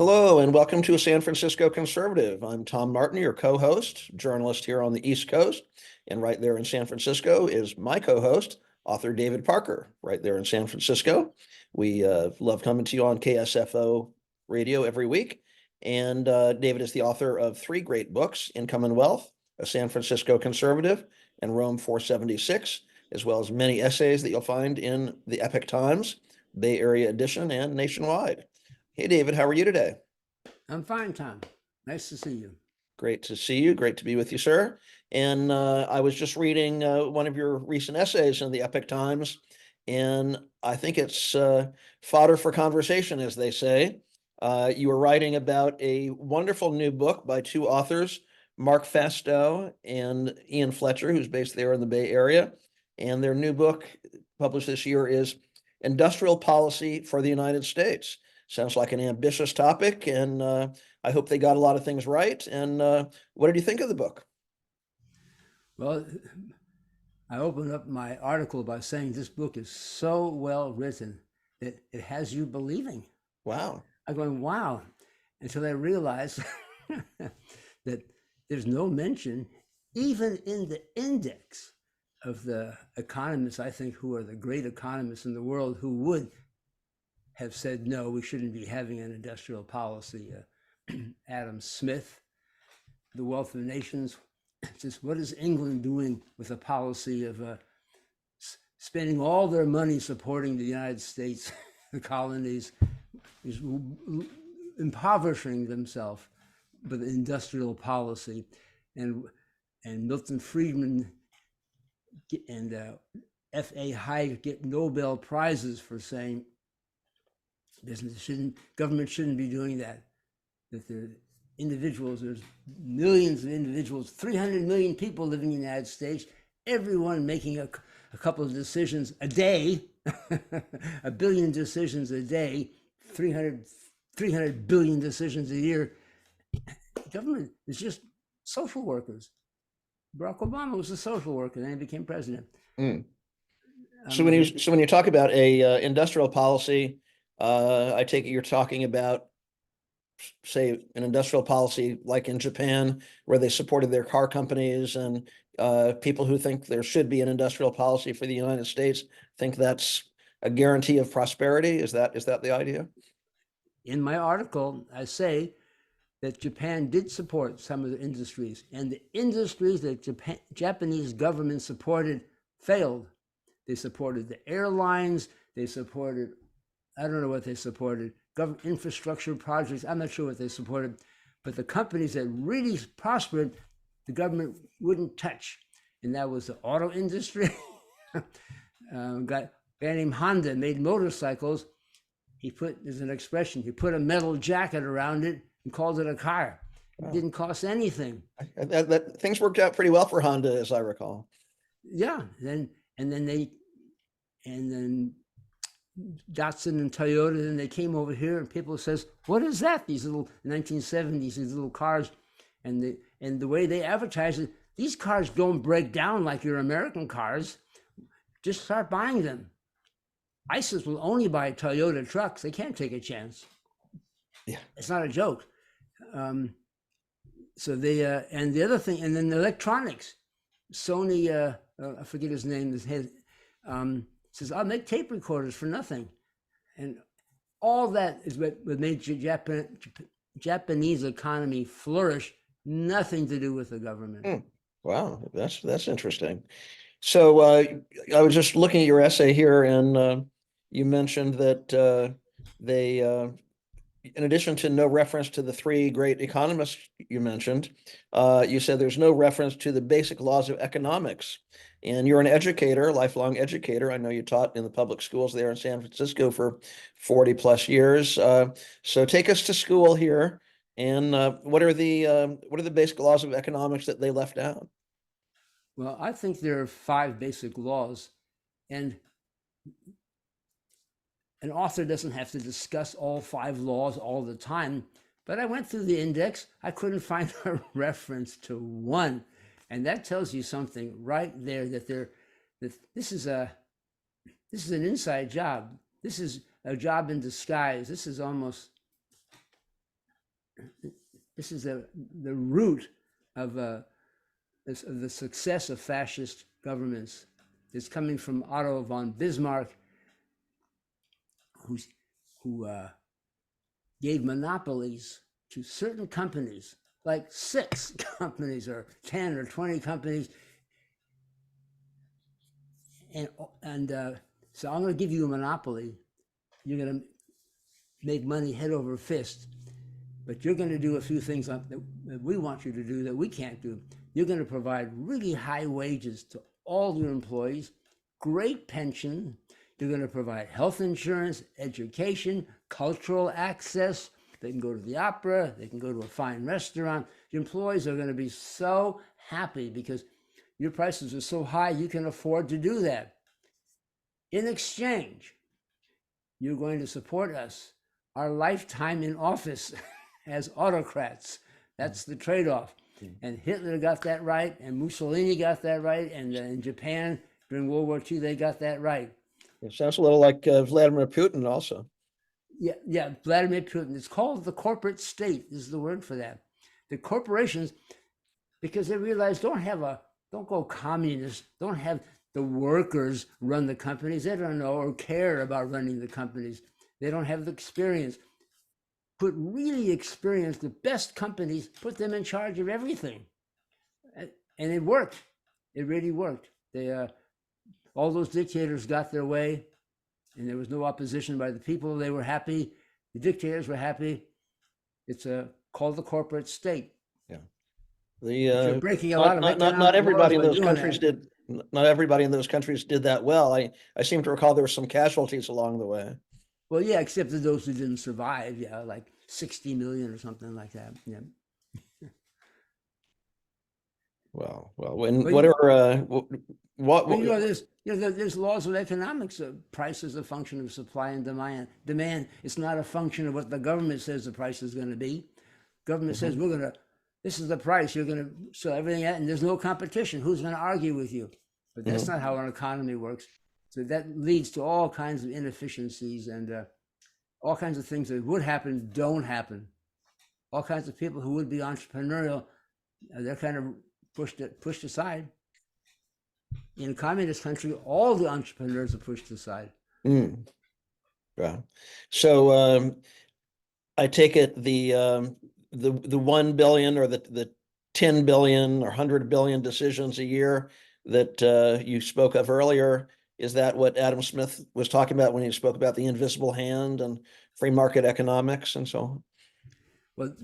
Hello and welcome to San Francisco Conservative. I'm Tom Martin, your co-host, journalist here on the East Coast. And right there in San Francisco is my co-host, author David Parker, right there in San Francisco. We love coming to you on KSFO Radio every week. And David is the author of three great books, Income and Wealth, A San Francisco Conservative, and Rome 476, as well as many essays that you'll find in the Epoch Times, Bay Area edition, and nationwide. Hey, David, how are you today? I'm fine, Tom. Nice to see you. Great to see you. Great to be with you, sir. And I was just reading one of your recent essays in the Epoch Times, and I think it's fodder for conversation, as they say. You were writing about a wonderful new book by two authors, Mark Fastow and Ian Fletcher, who's based there in the Bay Area. And their new book, published this year, is Industrial Policy for the United States. Sounds like an ambitious topic, and I hope they got a lot of things right. And what did you think of the book? Well, I opened up my article by saying this book is so well written that it has you believing. Wow. I'm going, wow, until I realized that there's no mention, even in the index, of the economists, I think, who are the great economists in the world, who would have said, no, we shouldn't be having an industrial policy. Adam Smith, The Wealth of Nations, just what is England doing with a policy of spending all their money supporting the United States, the colonies, is impoverishing themselves with industrial policy. And Milton Friedman and F.A. Hayek get Nobel Prizes for saying government shouldn't be doing that. That the individuals, there's millions of individuals, 300 million people living in the United States, everyone making a couple of decisions a day, a billion decisions a day, 300 billion decisions a year. Government is just social workers. Barack Obama was a social worker, then he became president. So when you talk about a industrial policy, I take it you're talking about, say, an industrial policy like in Japan, where they supported their car companies, and people who think there should be an industrial policy for the United States think that's a guarantee of prosperity. Is that the idea? In my article, I say that Japan did support some of the industries, and the industries that Japanese government supported failed. They supported the airlines, they supported, I don't know what they supported, government infrastructure projects, I'm not sure what they supported, but the companies that really prospered, the government wouldn't touch. And that was the auto industry. A guy named Honda made motorcycles. There's an expression, he put a metal jacket around it and called it a car. It didn't cost anything. Things worked out pretty well for Honda, as I recall. Yeah, and then Datsun and Toyota, then they came over here, and people says, what is that? These little 1970s, these little cars, and the way they advertise it, these cars don't break down like your American cars. Just start buying them. ISIS will only buy Toyota trucks. They can't take a chance. Yeah, it's not a joke. So they and the other thing, and then the electronics. Sony, I forget his name. His head says, "I'll make tape recorders for nothing," and all that is what made Japanese economy flourish. Nothing to do with the government. Wow, that's interesting. So I was just looking at your essay here, and you mentioned that they, in addition to no reference to the three great economists you mentioned, you said there's no reference to the basic laws of economics. And you're an educator, lifelong educator. I know you taught in the public schools there in San Francisco for 40 plus years. So take us to school here. And what are the basic laws of economics that they left out? Well, I think there are 5 basic laws, and an author doesn't have to discuss all 5 laws all the time, but I went through the index. I couldn't find a reference to one, and that tells you something right there, that this is an inside job. This is a job in disguise. This is almost this is the root of the success of fascist governments. It's coming from Otto von Bismarck, who gave monopolies to certain companies, like 6 companies or 10 or 20 companies. And so I'm going to give you a monopoly. You're going to make money head over fist, but you're going to do a few things that we want you to do that we can't do. You're going to provide really high wages to all your employees, great pension. You're going to provide health insurance, education, cultural access. They can go to the opera. They can go to a fine restaurant. Your employees are going to be so happy because your prices are so high, you can afford to do that. In exchange, you're going to support us our lifetime in office as autocrats. That's the trade-off. And Hitler got that right, and Mussolini got that right, and in Japan during World War II, they got that right. It sounds a little like Vladimir Putin also. Yeah, Vladimir Putin. It's called the corporate state is the word for that. The corporations, because they realize don't go communist, don't have the workers run the companies. They don't know or care about running the companies. They don't have the experience. Put really experienced, the best companies, put them in charge of everything. And it worked. It really worked. They all those dictators got their way, and there was no opposition by the people. They were happy. The dictators were happy. It's called the corporate state. Yeah. You're breaking a lot of not everybody in those countries did. Not everybody in those countries did that well. I seem to recall there were some casualties along the way. Well, yeah, except for those who didn't survive. Yeah, like 60 million or something like that. Yeah. Well, whatever. There's laws of economics. Price is a function of supply and demand. It's not a function of what the government says the price is going to be. Government says this is the price. You're going to sell everything at, and there's no competition. Who's going to argue with you? But that's not how an economy works. So that leads to all kinds of inefficiencies and all kinds of things that would happen don't happen. All kinds of people who would be entrepreneurial, they're kind of pushed aside. In a communist country, all the entrepreneurs are pushed aside. Yeah. So I take it the 1 billion or the 10 billion or 100 billion decisions a year that you spoke of earlier. Is that what Adam Smith was talking about when he spoke about the invisible hand and free market economics and so on? Well,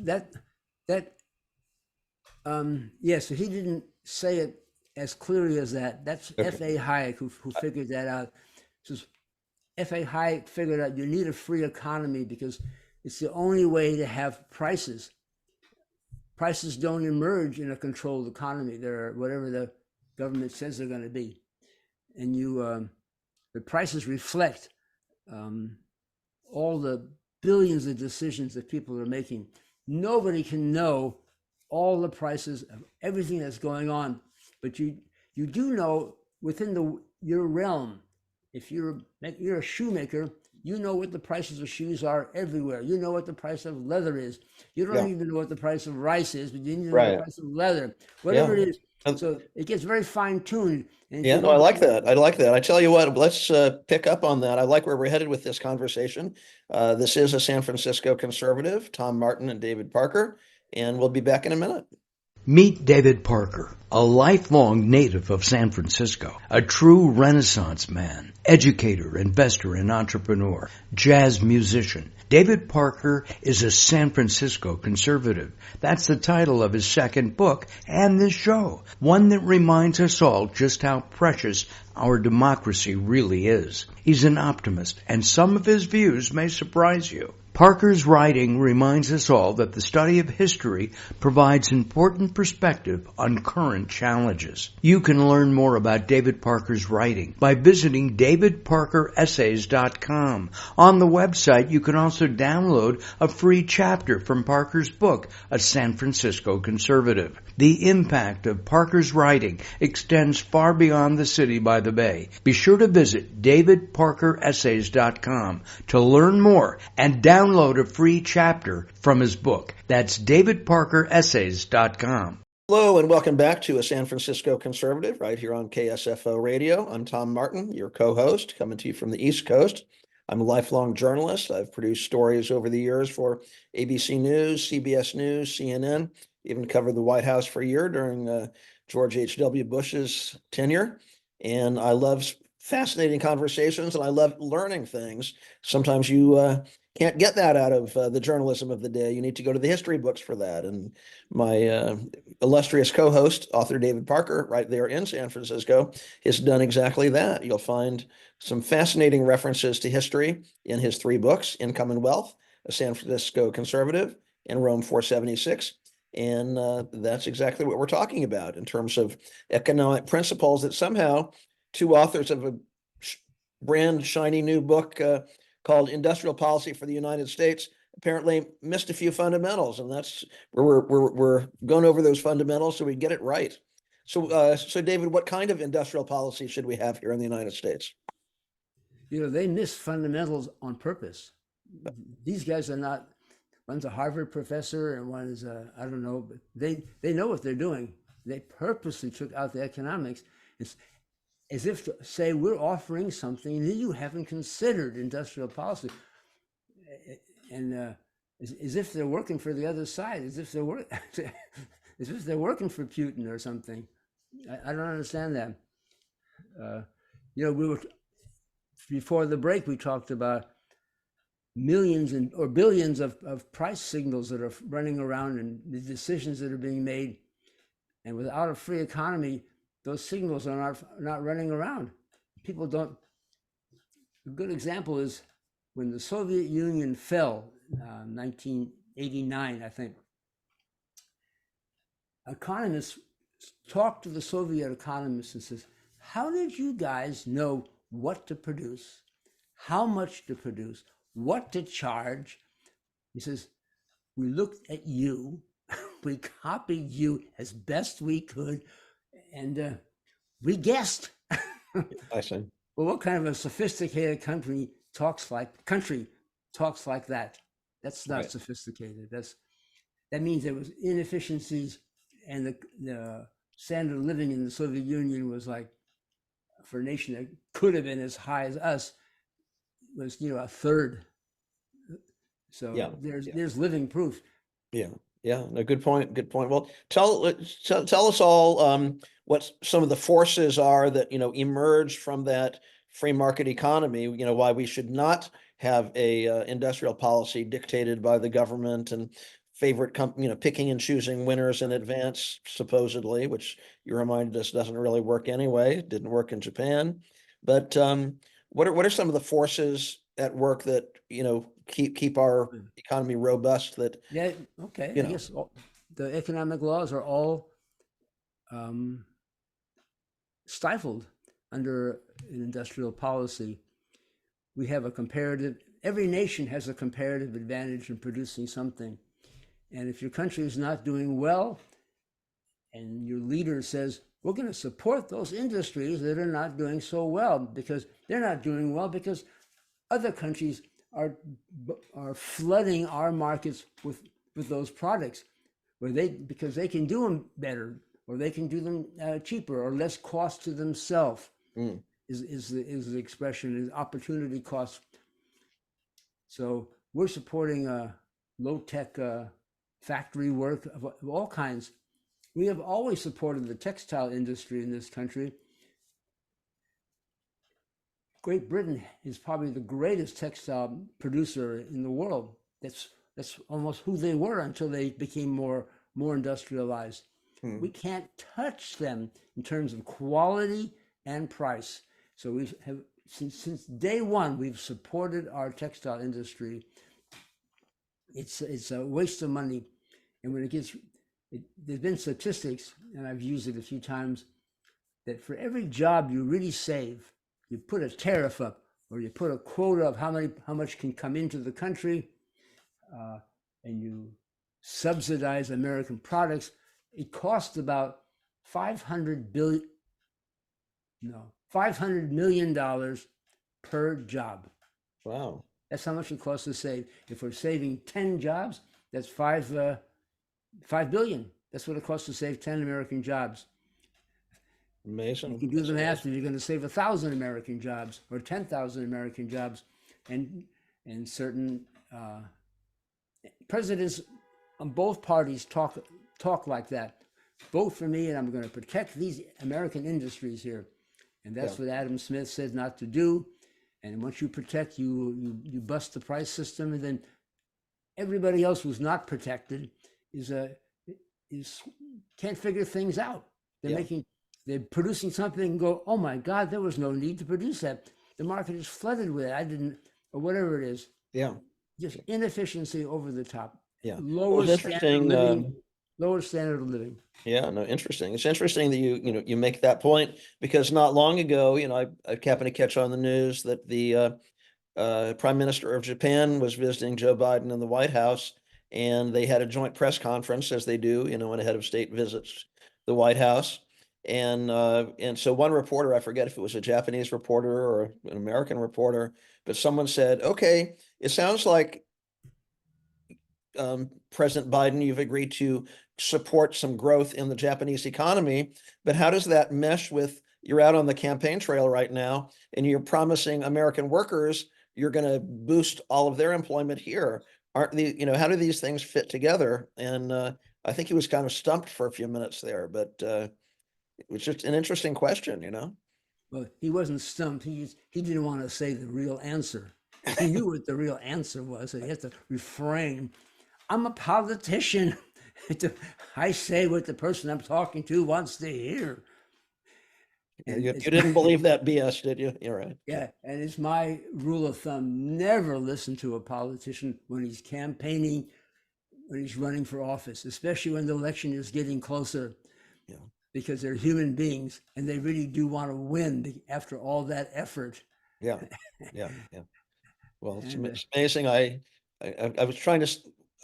so he didn't say it as clearly as that. That's okay. F.A. Hayek who figured that out. So F.A. Hayek figured out you need a free economy because it's the only way to have prices. Prices don't emerge in a controlled economy. They're whatever the government says they're going to be. And the prices reflect all the billions of decisions that people are making. Nobody can know all the prices of everything that's going on, but you do know within your realm. If you're a shoemaker, you know what the prices of shoes are everywhere. You know what the price of leather is. You don't even know what the price of rice is, but you know the price of leather. Whatever it is. So it gets very fine-tuned. I like that. I tell you what, let's pick up on that. I like where we're headed with this conversation. This is a San Francisco Conservative, Tom Martin and David Parker, and we'll be back in a minute. Meet David Parker, a lifelong native of San Francisco, a true Renaissance man, educator, investor, and entrepreneur, jazz musician. David Parker is a San Francisco conservative. That's the title of his second book and this show, one that reminds us all just how precious our democracy really is. He's an optimist, and some of his views may surprise you. Parker's writing reminds us all that the study of history provides important perspective on current challenges. You can learn more about David Parker's writing by visiting davidparkeressays.com. On the website, you can also download a free chapter from Parker's book, A San Francisco Conservative. The impact of Parker's writing extends far beyond the city by the bay. Be sure to visit davidparkeressays.com to learn more and download download a free chapter from his book. That's davidparkeressays.com. Hello and welcome back to A San Francisco Conservative right here on KSFO Radio. I'm Tom Martin, your co-host, coming to you from the East Coast. I'm a lifelong journalist. I've produced stories over the years for ABC News, CBS News, CNN, even covered the White House for a year during George H.W. Bush's tenure. And I love fascinating conversations and I love learning things. Sometimes you can't get that out of the journalism of the day. You need to go to the history books for that. And my illustrious co-host, author David Parker, right there in San Francisco, has done exactly that. You'll find some fascinating references to history in his 3 books, Income and Wealth, A San Francisco Conservative, and Rome 476. And that's exactly what we're talking about in terms of economic principles that somehow 2 authors of a brand shiny new book called Industrial Policy for the United States apparently missed a few fundamentals, and that's where we're going over those fundamentals so we get it right. So, David, what kind of industrial policy should we have here in the United States? They miss fundamentals on purpose. These guys are not. One's a Harvard professor and one is I don't know, but they know what they're doing. They purposely took out the economics. It's as if to say we're offering something that you haven't considered industrial policy, and as if they're working for the other side, as if they're working for Putin or something. I don't understand that. We were before the break. We talked about millions or billions of price signals that are running around and the decisions that are being made, and without a free economy, those signals are not running around. People don't. A good example is when the Soviet Union fell, 1989, I think. Economists talked to the Soviet economists and says, "How did you guys know what to produce, how much to produce, what to charge?" He says, "We looked at you, we copied you as best we could, and we guessed." I see. Well, what kind of a sophisticated country talks like that? That's not Right. sophisticated. That means there was inefficiencies, and the standard of living in the Soviet Union was like, for a nation that could have been as high as us, was a third. So Yeah. there's living proof. Yeah. No, good point. Good point. Well, tell us all what some of the forces are that emerged from that free market economy. Why we should not have a industrial policy dictated by the government and picking and choosing winners in advance, supposedly, which you reminded us doesn't really work anyway. It didn't work in Japan. But what are some of the forces at work that keep our economy robust? That I guess the economic laws are all stifled under an industrial policy. We have every nation has a comparative advantage in producing something. And if your country is not doing well and your leader says, we're going to support those industries that are not doing so well because they're not doing well because other countries are flooding our markets with those products because they can do them better, or they can do them cheaper or less cost to themselves. Is the expression, is opportunity cost. So we're supporting low-tech factory work of all kinds. We have always supported the textile industry in this country. Great Britain is probably the greatest textile producer in the world. That's almost who they were until they became more industrialized. We can't touch them in terms of quality and price. So we have since day one we've supported our textile industry. It's a waste of money, and when there's been statistics, and I've used it a few times, that for every job you really save, you put a tariff up, or you put a quota of how much can come into the country, and you subsidize American products. It costs about $500 million per job. Wow. That's how much it costs to save. If we're saving 10 jobs, that's 5 billion. That's what it costs to save 10 American jobs. Amazing. You can do the math if you're going to save 1,000 American jobs or 10,000 American jobs, and certain presidents on both parties talk like that. Vote for me, and I'm going to protect these American industries here, and that's what Adam Smith said not to do. And once you protect, you bust the price system, and then everybody else who's not protected is can't figure things out. They're producing something and go, oh my God, there was no need to produce that. The market is flooded with it. Or whatever it is. Yeah. Just inefficiency over the top. Yeah. Lower standard of living. Yeah, no, interesting. It's interesting that you make that point, because not long ago, I happened to catch on the news that the Prime Minister of Japan was visiting Joe Biden in the White House, and they had a joint press conference, as they do, when a head of state visits the White House. And so one reporter, I forget if it was a Japanese reporter or an American reporter, but someone said, okay, it sounds like President Biden, you've agreed to support some growth in the Japanese economy, but how does that mesh with, you're out on the campaign trail right now and you're promising American workers you're going to boost all of their employment here? Aren't how do these things fit together? And I think he was kind of stumped for a few minutes there, but it was just an interesting question, Well, he wasn't stumped. He didn't want to say the real answer. He knew what the real answer was, so he had to refrain. I'm a politician. I say what the person I'm talking to wants to hear. You didn't believe that BS, did you? You're right. Yeah, and it's my rule of thumb: never listen to a politician when he's campaigning, when he's running for office, especially when the election is getting closer. Yeah. Because they're human beings and they really do want to win after all that effort. Yeah. Well, it's amazing. I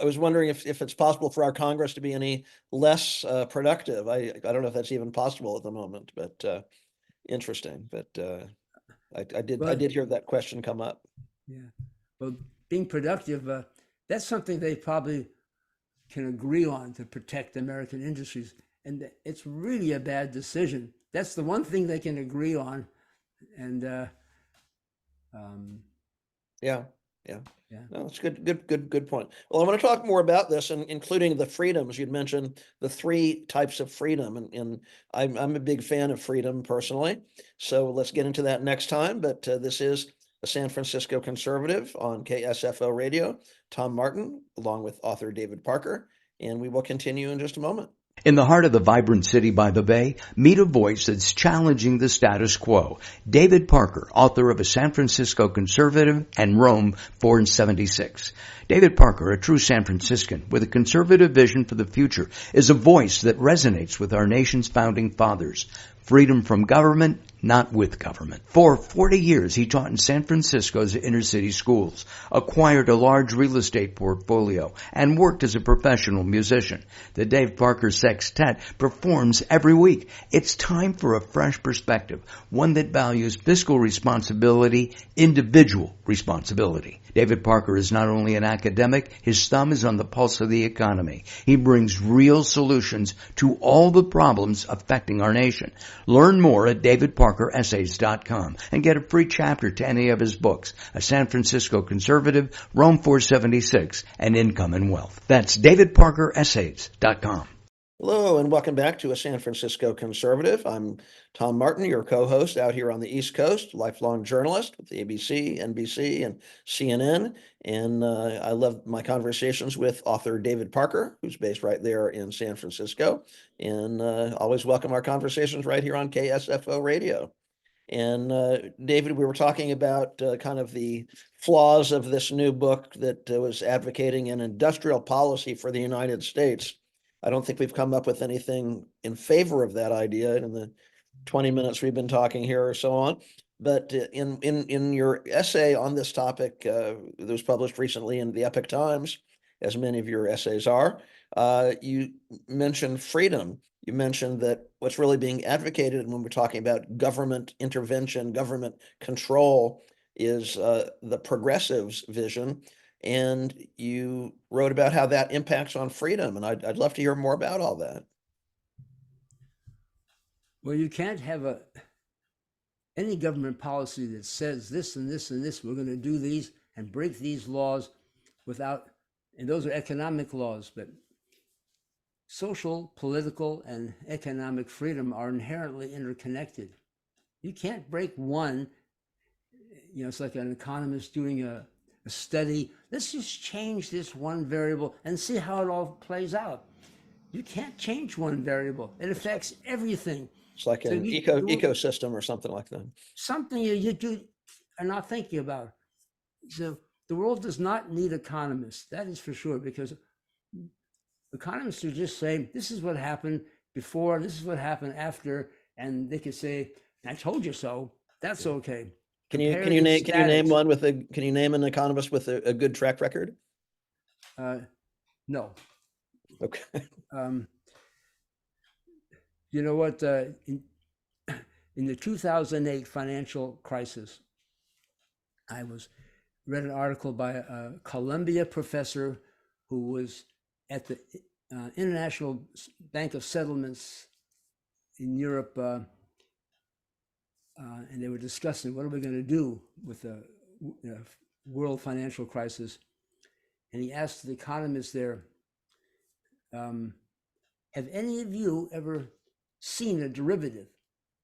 was wondering if it's possible for our Congress to be any less productive. I don't know if that's even possible at the moment, but interesting. But I did hear that question come up. Yeah. Well, being productive, that's something they probably can agree on to protect American industries. And it's really a bad decision. That's the one thing they can agree on. And yeah. No, that's good point. Well, I want to talk more about this, and including the freedoms. You'd mentioned the 3 types of freedom, and I'm a big fan of freedom personally. So let's get into that next time. But this is a San Francisco Conservative on KSFO Radio. Tom Martin, along with author David Parker, and we will continue in just a moment. In the heart of the vibrant city by the bay, meet a voice that's challenging the status quo. David Parker, author of A San Francisco Conservative and Rome 476. David Parker, a true San Franciscan with a conservative vision for the future, is a voice that resonates with our nation's founding fathers. Freedom from government, not with government. For 40 years, he taught in San Francisco's inner city schools, acquired a large real estate portfolio, and worked as a professional musician. The Dave Parker Sextet performs every week. It's time for a fresh perspective, one that values fiscal responsibility, individual responsibility. David Parker is not only an academic, his thumb is on the pulse of the economy. He brings real solutions to all the problems affecting our nation. Learn more at davidparkeressays.com and get a free chapter to any of his books, A San Francisco Conservative, Rome 476, and Income and Wealth. That's davidparkeressays.com. Hello, and welcome back to A San Francisco Conservative. I'm Tom Martin, your co-host out here on the East Coast, lifelong journalist with ABC, NBC, and CNN. And I love my conversations with author David Parker, who's based right there in San Francisco. And always welcome our conversations right here on KSFO Radio. And David, we were talking about kind of the flaws of this new book that was advocating an industrial policy for the United States. I don't think we've come up with anything in favor of that idea in the 20 minutes we've been talking here or so on. But in your essay on this topic that was published recently in the Epoch Times, as many of your essays are, you mentioned freedom. You mentioned that what's really being advocated when we're talking about government intervention, government control, is the progressives' vision. And you wrote about how that impacts on freedom. And I'd love to hear more about all that. Well, you can't have any government policy that says this and this and this, we're going to do these and break these laws without, and those are economic laws, but social, political, and economic freedom are inherently interconnected. You can't break one. It's like an economist doing a study. Let's just change this one variable and see how it all plays out. You can't change one variable. It affects everything. It's like an ecosystem or something like that. Something you are not thinking about. So the world does not need economists. That is for sure, because economists are just saying, this is what happened before, this is what happened after, and they could say, I told you so. That's okay. Can you name an economist with a good track record? No. Okay. You know what? In the 2008 financial crisis, I read an article by a Columbia professor who was at the International Bank of Settlements in Europe, and they were discussing what are we going to do with the world financial crisis. And he asked the economists there, have any of you ever seen a derivative,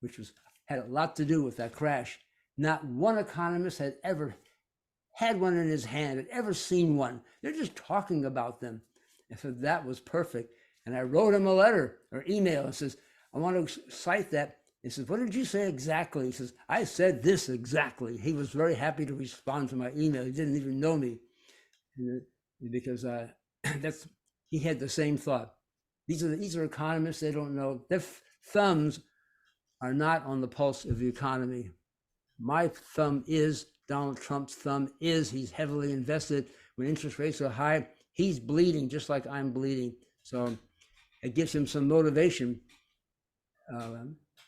which had a lot to do with that crash? Not one economist had ever had one in his hand, had ever seen one. They're just talking about them. And so that was perfect. And I wrote him a letter or email and says, I want to cite that. He says, what did you say exactly? He says, I said this exactly. He was very happy to respond to my email. He didn't even know me, because he had the same thought. These are economists. They don't know. Their thumbs are not on the pulse of the economy. My thumb is, Donald Trump's thumb is, he's heavily invested. When interest rates are high, he's bleeding just like I'm bleeding. So it gives him some motivation.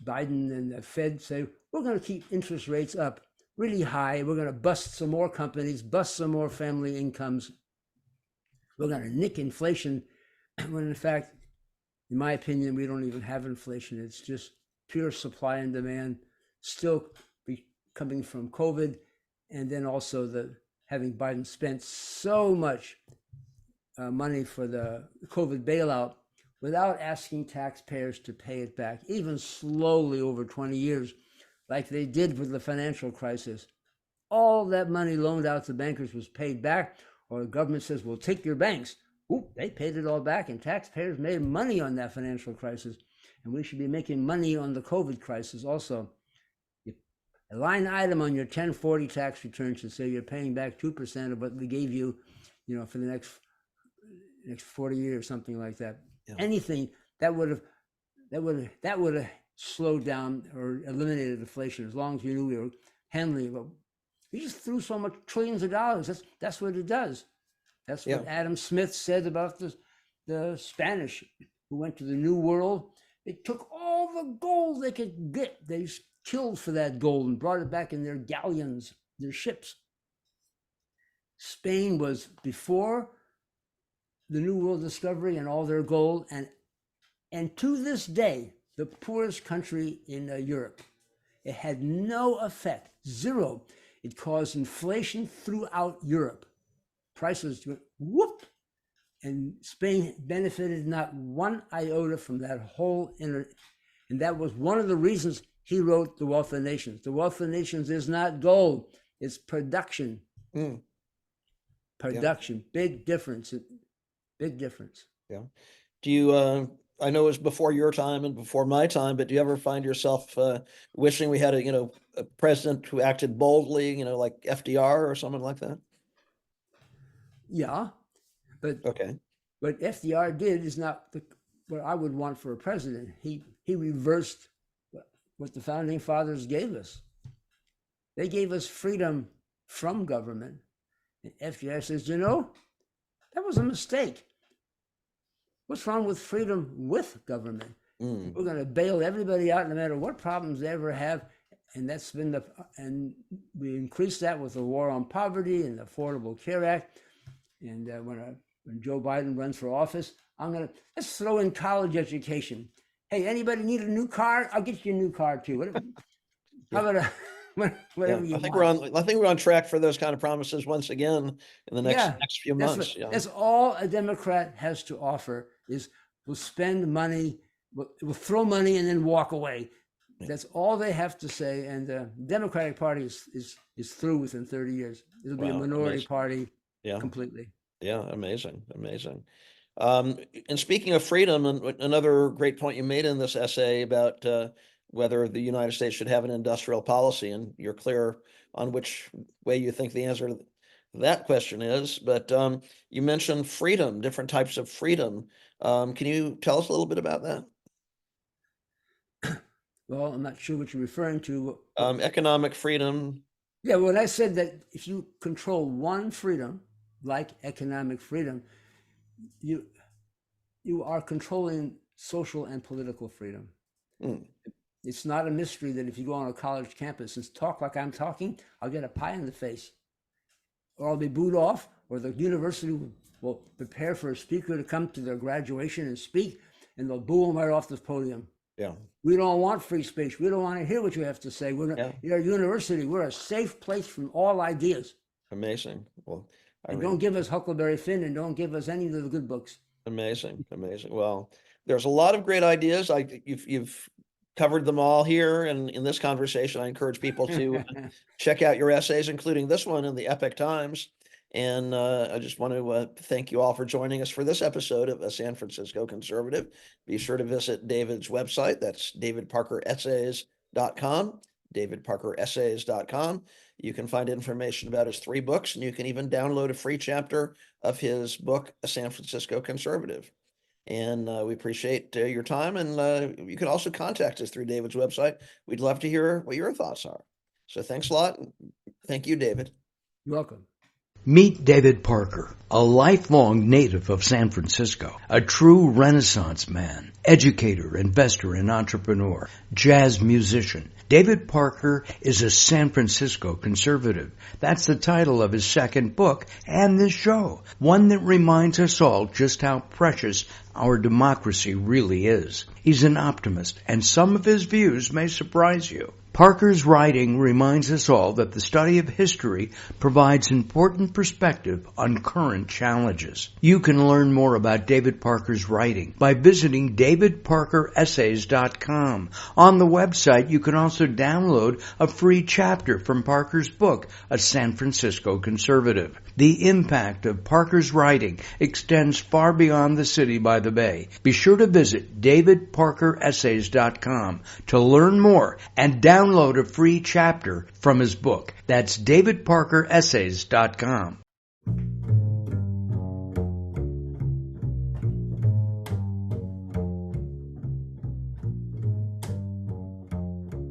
Biden and the Fed say, we're going to keep interest rates up really high. We're going to bust some more companies, bust some more family incomes. We're going to nick inflation, when in fact, in my opinion, we don't even have inflation. It's just pure supply and demand, still coming from COVID, and then also having Biden spent so much money for the COVID bailout without asking taxpayers to pay it back, even slowly over 20 years, like they did with the financial crisis. All that money loaned out to bankers was paid back, or the government says, well, take your banks. Ooh, they paid it all back, and taxpayers made money on that financial crisis. And we should be making money on the COVID crisis also. A line item on your 1040 tax return should say you're paying back 2% of what we gave you, for the next 40 years, something like that. Yeah. Anything that would have slowed down or eliminated inflation, as long as you knew we were handling it. We just threw so much trillions of dollars. That's what it does. That's what Adam Smith said about the Spanish who went to the New World. They took all the gold they could get. They killed for that gold and brought it back in their galleons, their ships. Spain was before the New World discovery and all their gold, and to this day, the poorest country in Europe. It had no effect, zero. It caused inflation throughout Europe. Prices went whoop, and Spain benefited not one iota from that whole and that was one of the reasons he wrote The Wealth of Nations. The Wealth of Nations is not gold, it's production. Production, big difference. Big difference. Yeah. Do you, I know it was before your time and before my time, but do you ever find yourself wishing we had a president who acted boldly, like FDR or someone like that? Yeah, but okay. What FDR did is not what I would want for a president. He reversed what the founding fathers gave us. They gave us freedom from government. And FDR says, that was a mistake. What's wrong with freedom with government? We're going to bail everybody out no matter what problems they ever have. and that's been and we increased that with the War on Poverty and the Affordable Care Act. And when Joe Biden runs for office, let's throw in college education. Hey, anybody need a new car? I'll get you a new car too. How about whatever you want? I think we're on track for those kind of promises once again in the next few months. That's all a Democrat has to offer is we'll spend money, we'll throw money and then walk away. That's all they have to say. And the Democratic Party is through within 30 years. It'll be a minority party completely. Yeah, amazing. And speaking of freedom, and another great point you made in this essay about whether the United States should have an industrial policy, and you're clear on which way you think the answer to that question is. But you mentioned freedom, different types of freedom. Can you tell us a little bit about that? Well, I'm not sure what you're referring to. Economic freedom. Yeah, when I said that if you control one freedom, like economic freedom, you are controlling social and political freedom. It's not a mystery that if you go on a college campus and talk like I'm talking, I'll get a pie in the face, or I'll be booed off, or the university will prepare for a speaker to come to their graduation and speak, and they'll boo them right off the podium. Yeah. We don't want free speech. We don't want to hear what you have to say. You're a university. We're a safe place from all ideas. Amazing. Well, don't give us Huckleberry Finn, and don't give us any of the good books. Amazing. Well, there's a lot of great ideas. You've covered them all here, and in this conversation, I encourage people to check out your essays, including this one in the Epoch Times. And I just want to thank you all for joining us for this episode of A San Francisco Conservative. Be sure to visit David's website. That's davidparkeressays.com, davidparkeressays.com. You can find information about his 3 books, and you can even download a free chapter of his book, A San Francisco Conservative. And we appreciate your time, and you can also contact us through David's website. We'd love to hear what your thoughts are. So thanks a lot. Thank you, David. You're welcome. Meet David Parker, a lifelong native of San Francisco, a true Renaissance man, educator, investor, and entrepreneur, jazz musician. David Parker is a San Francisco conservative. That's the title of his 2nd book and this show, one that reminds us all just how precious our democracy really is. He's an optimist, and some of his views may surprise you. Parker's writing reminds us all that the study of history provides important perspective on current challenges. You can learn more about David Parker's writing by visiting davidparkeressays.com. On the website, you can also download a free chapter from Parker's book, A San Francisco Conservative. The impact of Parker's writing extends far beyond the city by the bay. Be sure to visit davidparkeressays.com to learn more and download a free chapter from his book. That's davidparkeressays.com.